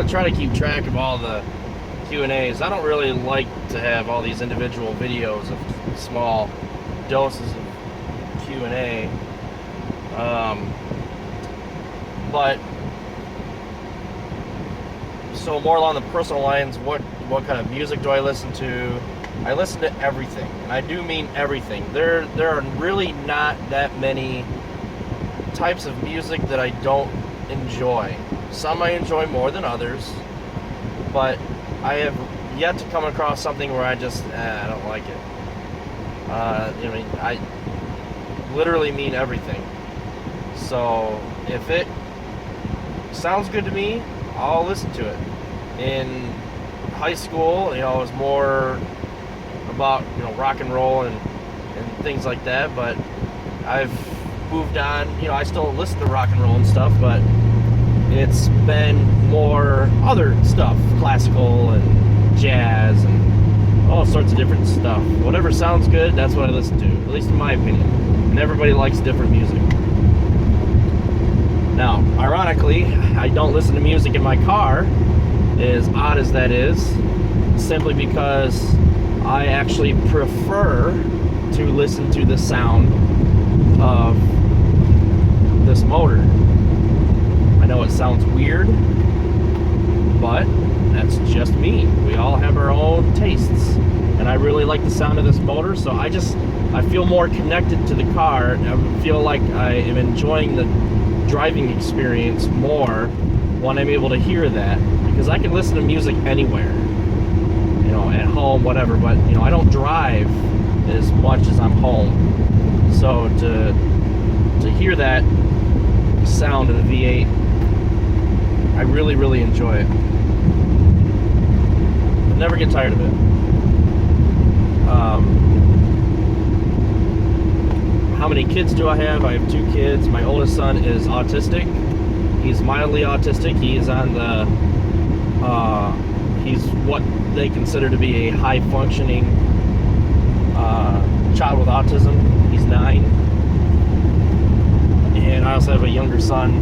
try to keep track of all the Q&As. I don't really like to have all these individual videos of small doses of Q&A. But so more along the personal lines, what kind of music do I listen to? I listen to everything, and I do mean everything. There are really not that many types of music that I don't enjoy. Some I enjoy more than others, but I have yet to come across something where I just, I don't like it. I literally mean everything. So if it sounds good to me, I'll listen to it. In high school, it was more about, rock and roll and things like that, but I've moved on. I still listen to rock and roll and stuff, but it's been more other stuff, classical and jazz and all sorts of different stuff. Whatever sounds good, that's what I listen to, at least in my opinion. And everybody likes different music. Now, ironically, I don't listen to music in my car, as odd as that is, simply because I actually prefer to listen to the sound of this motor. I know it sounds weird, but that's just me. We all have our own tastes, and I really like the sound of this motor, so I feel more connected to the car. I feel like I am enjoying the driving experience more when I'm able to hear that, because I can listen to music anywhere, at home, whatever, but I don't drive as much as I'm home, so to hear that sound of the V8, I really, really enjoy it. I never get tired of it. How many kids do I have? I have 2 kids. My oldest son is autistic. He's mildly autistic. He is on the, he's what they consider to be a high-functioning child with autism. He's 9. And I also have a younger son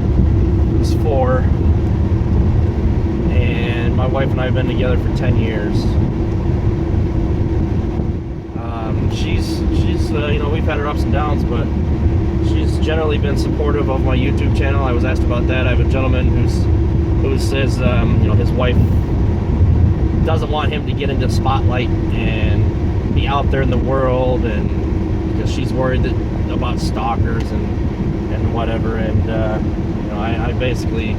who's 4. And my wife and I have been together for 10 years. She's we've had her ups and downs, but she's generally been supportive of my YouTube channel. I was asked about that. I have a gentleman who says, his wife doesn't want him to get into spotlight and be out there in the world, and because she's worried about stalkers and whatever. And I basically,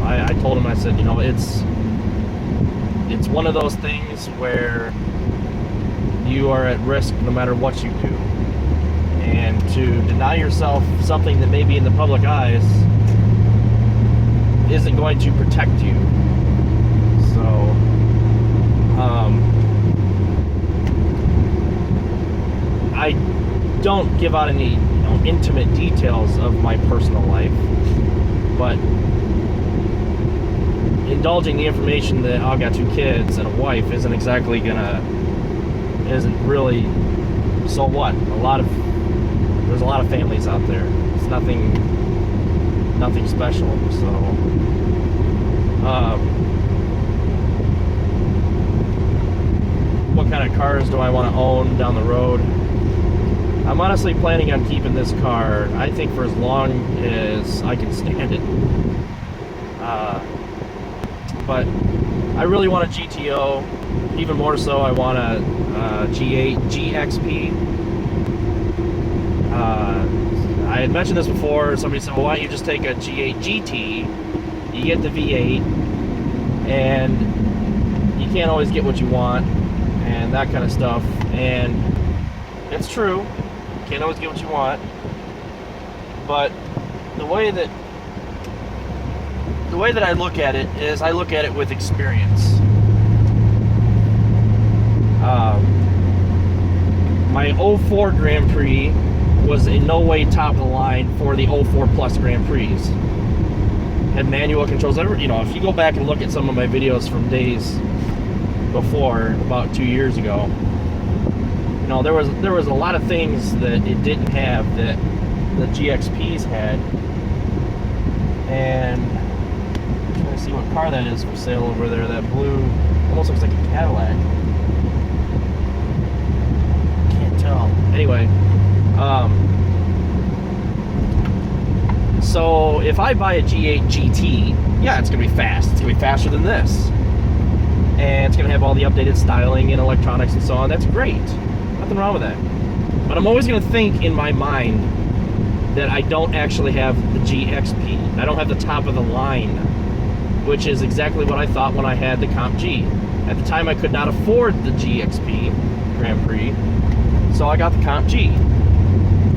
I told him, I said, it's one of those things where you are at risk no matter what you do, and to deny yourself something that may be in the public eyes isn't going to protect you. So I don't give out any intimate details of my personal life, but indulging the information that I've got 2 kids and a wife isn't really, so what? There's a lot of families out there. It's nothing special. So what kind of cars do I want to own down the road? I'm honestly planning on keeping this car, I think, for as long as I can stand it. But I really want a GTO. Even more so, I want a G8 GXP. I had mentioned this before. Somebody said, well, why don't you just take a G8 GT? You get the V8, and you can't always get what you want, and that kind of stuff. And it's true. You can't always get what you want. But the way that I look at it is I look at it with experience. My 04 Grand Prix was in no way top of the line for the 04 Plus Grand Prix. Had manual controls. If you go back and look at some of my videos from days before, about 2 years ago, there was a lot of things that it didn't have that the GXPs had. And I'm trying trying to see what car that is for sale over there. That blue, almost looks like a Cadillac. Can't tell. Anyway, so if I buy a G8 GT, yeah, it's going to be fast. It's going to be faster than this. And it's going to have all the updated styling and electronics and so on. That's great. Nothing wrong with that. But I'm always going to think in my mind that I don't actually have the GXP. I don't have the top of the line, which is exactly what I thought when I had the Comp G. At the time, I could not afford the GXP Grand Prix, so I got the Comp G.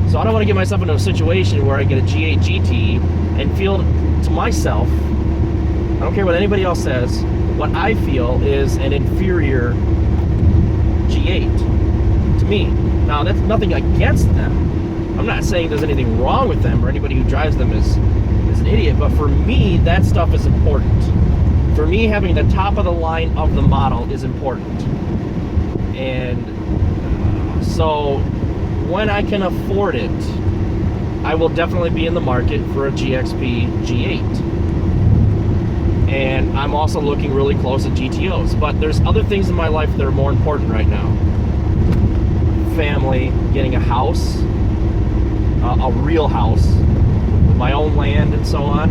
So I don't want to get myself into a situation where I get a G8 GT and feel to myself, I don't care what anybody else says, what I feel is an inferior G8 to me. Now, that's nothing against them. I'm not saying there's anything wrong with them or anybody who drives them is an idiot, but for me, that stuff is important. For me, having the top of the line of the model is important. And so when I can afford it, I will definitely be in the market for a GXP G8. And I'm also looking really close at GTOs. But there's other things in my life that are more important right now. Family, getting a house, a real house, with my own land and so on.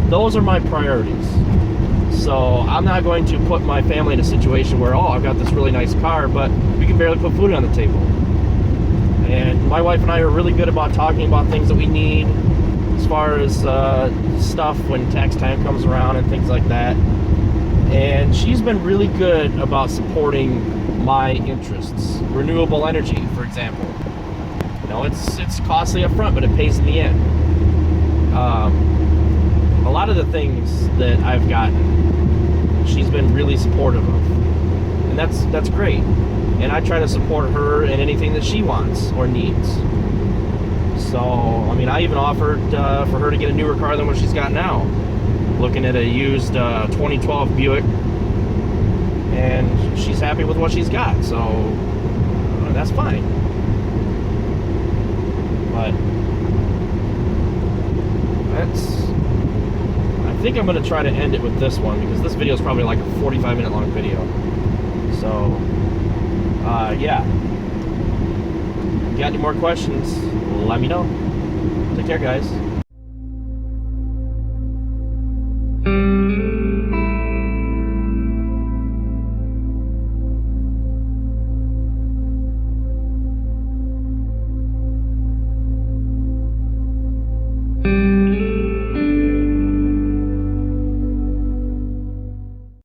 Those are my priorities. So I'm not going to put my family in a situation where, oh, I've got this really nice car, but we can barely put food on the table. And my wife and I are really good about talking about things that we need as far as stuff when tax time comes around and things like that. And she's been really good about supporting my interests. Renewable energy, for example. You know, it's costly up front, but it pays in the end. A lot of the things that I've gotten, she's been really supportive of. And that's great. And I try to support her in anything that she wants or needs. So, I mean, I even offered for her to get a newer car than what she's got now. Looking at a used 2012 Buick. And she's happy with what she's got. So, that's fine. But, I think I'm going to try to end it with this one, because this video is probably like a 45-minute long video. So, yeah. If you got any more questions, let me know. Take care, guys.